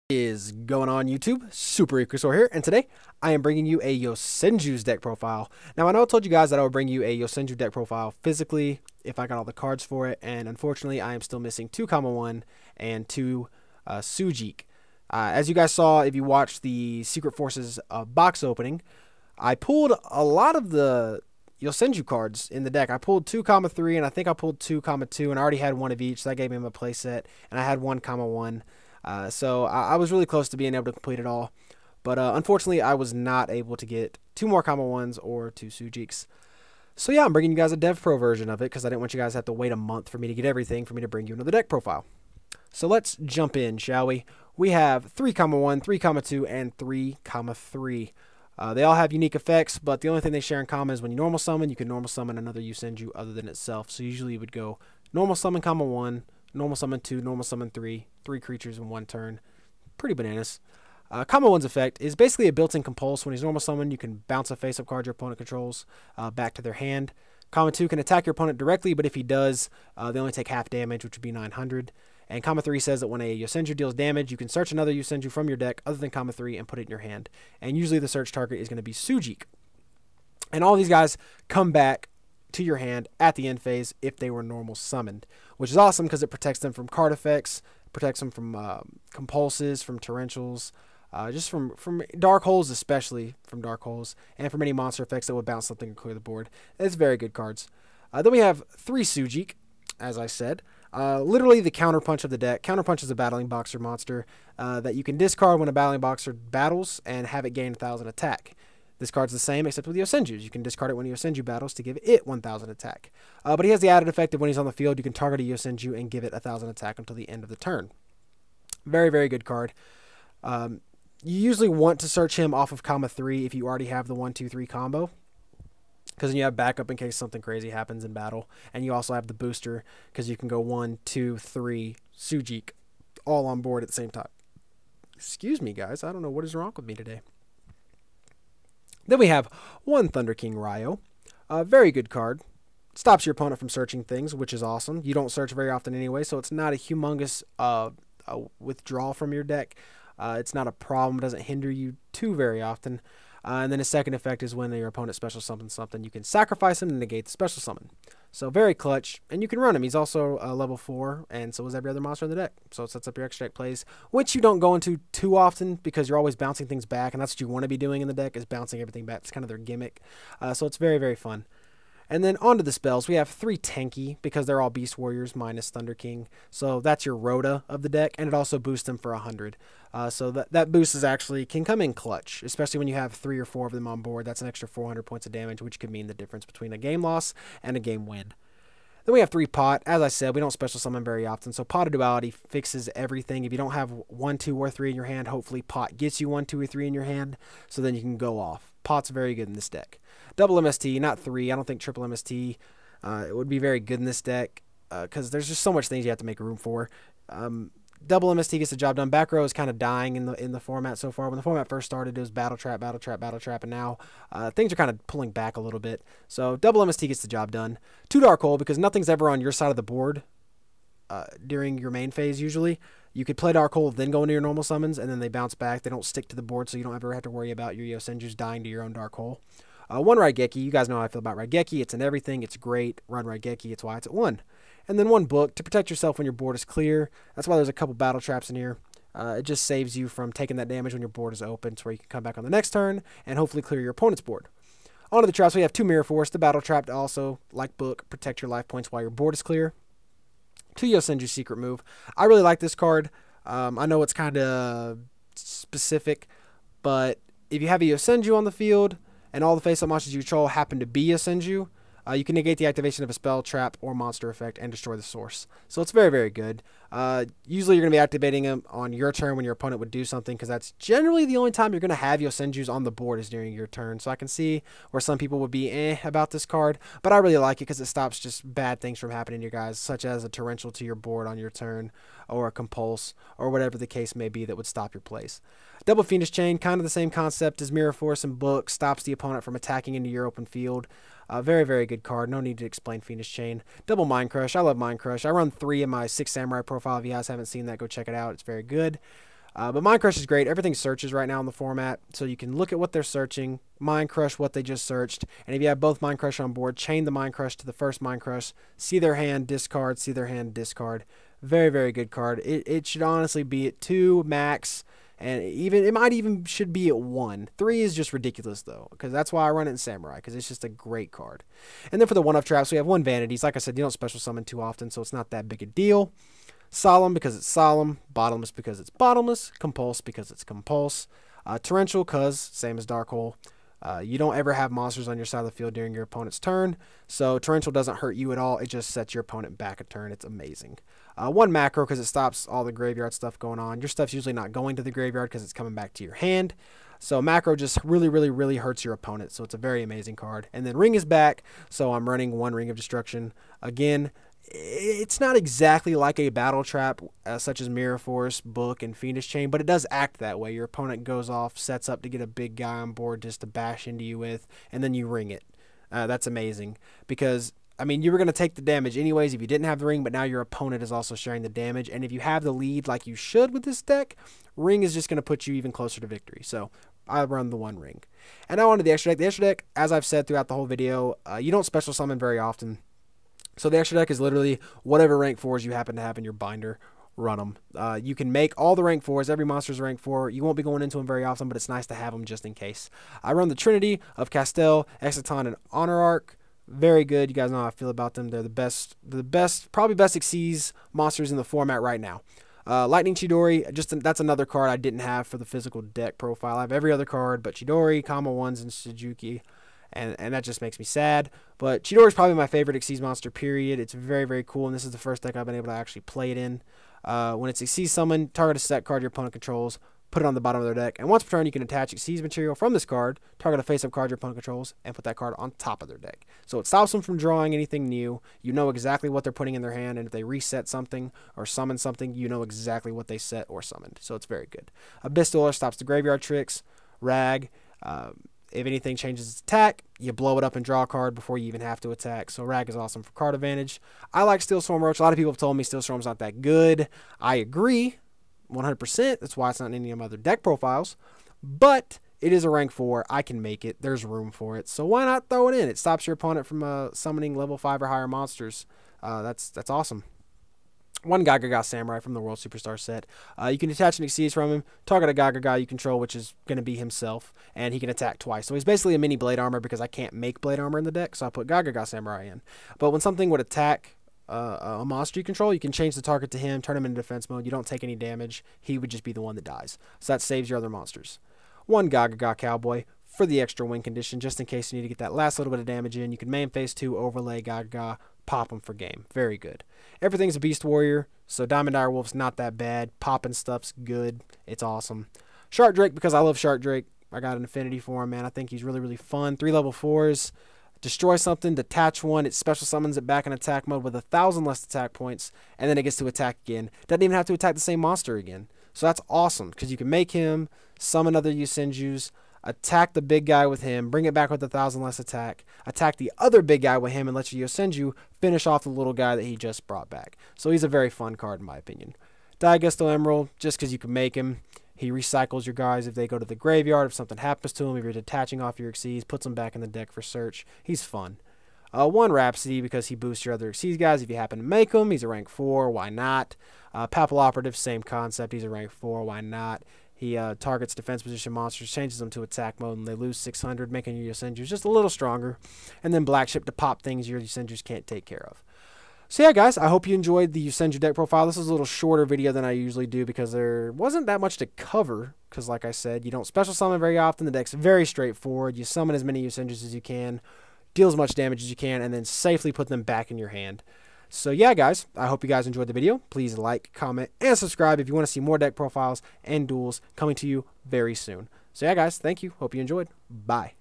Is going on YouTube? Super Ikuso here, and today I am bringing you a Yosenju's deck profile. Now I know I told you guys that I would bring you a Yosenju deck profile physically if I got all the cards for it, and unfortunately I am still missing 2-1 and 2 Sujik. As you guys saw, if you watched the Secret Forces box opening, I pulled a lot of the Yosenju cards in the deck. I pulled 2-3, and I think I pulled 2-2, and I already had one of each, so that gave me a playset, and I had 1-1. So I was really close to being able to complete it all. But unfortunately, I was not able to get 2 more Kama 1s or 2 Sujiks. So yeah, I'm bringing you guys a Dev Pro version of it because I didn't want you guys to have to wait a month for me to get everything for me to bring you another deck profile. So let's jump in, shall we? We have 3-1, 3-2, and 3-3. They all have unique effects, but the only thing they share in common is when you normal summon, you can normal summon another Yosenju other than itself. So usually you would go normal summon Kama 1, normal summon 2, normal summon 3 creatures in one turn. Pretty bananas. Kama 1's effect is basically a built-in compulse. When he's normal summoned, you can bounce a face-up card your opponent controls back to their hand. Kama 2 can attack your opponent directly, but if he does, they only take half damage, which would be 900. And Kama 3 says that when a Yosenju deals damage, you can search another Yosenju from your deck other than Kama 3 and put it in your hand. And usually the search target is going to be Sujik. And all these guys come back to your hand at the end phase if they were normal summoned, which is awesome because it protects them from card effects, protects them from compulses, from torrentials, just from dark holes, especially from dark holes, and from any monster effects that would bounce something and clear the board. It's very good cards. Then we have 3 Sujik, as I said. Literally the counterpunch of the deck. Counterpunch is a battling boxer monster that you can discard when a battling boxer battles and have it gain 1,000 attack. This card's the same except with Yosenjus. You can discard it when Yosenju battles to give it 1,000 attack. But he has the added effect of when he's on the field, you can target a Yosenju and give it 1,000 attack until the end of the turn. Very, very good card. You usually want to search him off of Kama 3 if you already have the 1-2-3 combo, because then you have backup in case something crazy happens in battle. And you also have the booster because you can go 1, 2, 3 Sujik all on board at the same time. Excuse me, guys. I don't know what is wrong with me today. Then we have 1 Thunder King Ryo. Very good card. Stops your opponent from searching things, which is awesome. You don't search very often anyway, so it's not a humongous withdrawal from your deck. It's not a problem. It doesn't hinder you too very often. And then his second effect is when your opponent special summons something, you can sacrifice him to negate the special summon. So very clutch, and you can run him. He's also level 4, and so is every other monster in the deck. So it sets up your extra deck plays, which you don't go into too often because you're always bouncing things back, and that's what you want to be doing in the deck, is bouncing everything back. It's kind of their gimmick. So it's very, very fun. And then onto the spells, we have 3 tanky because they're all Beast Warriors minus Thunder King. So that's your Rhoda of the deck, and it also boosts them for 100. So that boost is actually can come in clutch, especially when you have 3 or 4 of them on board. That's an extra 400 points of damage, which could mean the difference between a game loss and a game win. Then we have 3 Pot. As I said, we don't special summon very often, so Pot of Duality fixes everything. If you don't have 1, 2, or 3 in your hand, hopefully Pot gets you 1, 2, or 3 in your hand, so then you can go off. Pot's very good in this deck. Double MST, not 3. I don't think triple MST it would be very good in this deck because there's just so much things you have to make room for. Double MST gets the job done. Back row is kind of dying in the format so far. When the format first started, it was Battle Trap, Battle Trap, Battle Trap, and now things are kind of pulling back a little bit. So double MST gets the job done. 2 Dark Hole because nothing's ever on your side of the board during your main phase usually. You could play Dark Hole, then go into your normal summons, and then they bounce back. They don't stick to the board, so you don't ever have to worry about your Yosenjus dying to your own Dark Hole. 1 Raigeki. You guys know how I feel about Raigeki. It's in everything. It's great. Run Raigeki. It's why it's at 1. And then 1 Book to protect yourself when your board is clear. That's why there's a couple battle traps in here. It just saves you from taking that damage when your board is open, to where you can come back on the next turn and hopefully clear your opponent's board. Onto the traps, we have 2 Mirror Force. The battle trap to also, like Book, protect your life points while your board is clear. 2 Yosenju Secret Move. I really like this card. I know it's kind of specific, but if you have a Yosenju on the field and all the face-up monsters you control happen to be Yosenju, you can negate the activation of a spell, trap, or monster effect and destroy the source. So it's very, very good. Usually you're going to be activating them on your turn when your opponent would do something, because that's generally the only time you're going to have Yosenjus on the board is during your turn. So I can see where some people would be about this card, but I really like it because it stops just bad things from happening to you guys, such as a torrential to your board on your turn, or a compulse, or whatever the case may be that would stop your plays. Double Fiendish Chain, kind of the same concept as Mirror Force and Book, stops the opponent from attacking into your open field. Very, very good card. No need to explain Fiendish Chain. Double Mind Crush. I love Mind Crush. I run 3 in my 6 Samurai profile. If you guys haven't seen that, go check it out. It's very good. But Mind Crush is great. Everything searches right now in the format, so you can look at what they're searching, Mind Crush what they just searched, and if you have both Mind Crush on board, chain the Mind Crush to the first Mind Crush, see their hand, discard, see their hand, discard. Very, very good card. It should honestly be at 2 max, and it might even should be at 1. 3 is just ridiculous though, because that's why I run it in Samurai, because it's just a great card. And then for the one-off traps, we have 1 Vanities. Like I said, you don't special summon too often, so it's not that big a deal. Solemn because it's solemn, Bottomless because it's bottomless, Compulse because it's compulse, Torrential because same as Dark Hole. You don't ever have monsters on your side of the field during your opponent's turn, so Torrential doesn't hurt you at all. It just sets your opponent back a turn. It's amazing. 1 Macro because it stops all the graveyard stuff going on. Your stuff's usually not going to the graveyard because it's coming back to your hand. So Macro just really, really, really hurts your opponent, so it's a very amazing card. And then Ring is back, so I'm running 1 Ring of Destruction. Again, it's not exactly like a battle trap such as Mirror Force, Book, and Fiendish Chain, but it does act that way. Your opponent goes off, sets up to get a big guy on board just to bash into you with, and then you ring it. That's amazing because, I mean, you were going to take the damage anyways if you didn't have the ring, but now your opponent is also sharing the damage, and if you have the lead like you should with this deck, ring is just going to put you even closer to victory. So I run the 1 ring. And now on to the extra deck. The extra deck, as I've said throughout the whole video, you don't special summon very often. So the extra deck is literally whatever rank 4s you happen to have in your binder, run them. You can make all the rank 4s. Every monster's rank 4. You won't be going into them very often, but it's nice to have them just in case. I run the Trinity of Castel, Exciton, and Honor Arc. Very good. You guys know how I feel about them. They're the best, probably best Xyz monsters in the format right now. Lightning Chidori, that's another card I didn't have for the physical deck profile. I have every other card but Chidori, Kama 1s, and Suzuki. And that just makes me sad. But Chidori is probably my favorite Xyz monster, period. It's very, very cool, and this is the first deck I've been able to actually play it in. When it's Xyz summon, target a set card your opponent controls, put it on the bottom of their deck, and once per turn you can attach Xyz material from this card, target a face-up card your opponent controls, and put that card on top of their deck. So it stops them from drawing anything new. You know exactly what they're putting in their hand, and if they reset something or summon something, you know exactly what they set or summoned. So it's very good. Abyssal stops the graveyard tricks. Rag. If anything changes its attack, you blow it up and draw a card before you even have to attack. So Rag is awesome for card advantage. I like Steel Storm Roach. A lot of people have told me Steel Storm's not that good. I agree 100%. That's why it's not in any of my other deck profiles. But it is a rank 4. I can make it. There's room for it. So why not throw it in? It stops your opponent from summoning level 5 or higher monsters. That's awesome. 1 Gagaga Samurai from the World Superstar set. You can attach an Xyz from him, target a Gagaga you control, which is going to be himself, and he can attack twice. So he's basically a mini Blade Armor because I can't make Blade Armor in the deck, so I put Gagaga Samurai in. But when something would attack a monster you control, you can change the target to him, turn him into defense mode. You don't take any damage. He would just be the one that dies. So that saves your other monsters. 1 Gagaga Cowboy for the extra win condition, just in case you need to get that last little bit of damage in. You can main phase 2, overlay Gagaga, pop them for game. Very good. Everything's a Beast Warrior, so Diamond Dire Wolf's not that bad. Popping stuff's good. It's awesome. Shark Drake, because I love Shark Drake. I got an affinity for him, man. I think he's really, really fun. 3 level 4s. Destroy something, detach 1. It special summons it back in attack mode with 1,000 less attack points, and then it gets to attack again. Doesn't even have to attack the same monster again. So that's awesome, because you can make him, summon other Yosenjus, attack the big guy with him, bring it back with 1,000 less attack, attack the other big guy with him, and let your Yosenju finish off the little guy that he just brought back. So he's a very fun card in my opinion. Diagusto Emerald, just because you can make him. He recycles your guys if they go to the graveyard, if something happens to him, if you're detaching off your Xyz, puts them back in the deck for search. He's fun. 1 Rhapsody, because he boosts your other Xyz guys if you happen to make him. He's a rank 4, why not? Papal Operative, same concept. He's a rank 4, why not? He targets defense position monsters, changes them to attack mode, and they lose 600, making your Yosenjus just a little stronger. And then Black Ship to pop things your Yosenjus can't take care of. So yeah, guys, I hope you enjoyed the Yosenju deck profile. This is a little shorter video than I usually do because there wasn't that much to cover. Because like I said, you don't special summon very often. The deck's very straightforward. You summon as many Yosenjus as you can, deal as much damage as you can, and then safely put them back in your hand. So yeah, guys, I hope you guys enjoyed the video. Please like, comment, and subscribe if you want to see more deck profiles and duels coming to you very soon. So yeah, guys, thank you. Hope you enjoyed. Bye.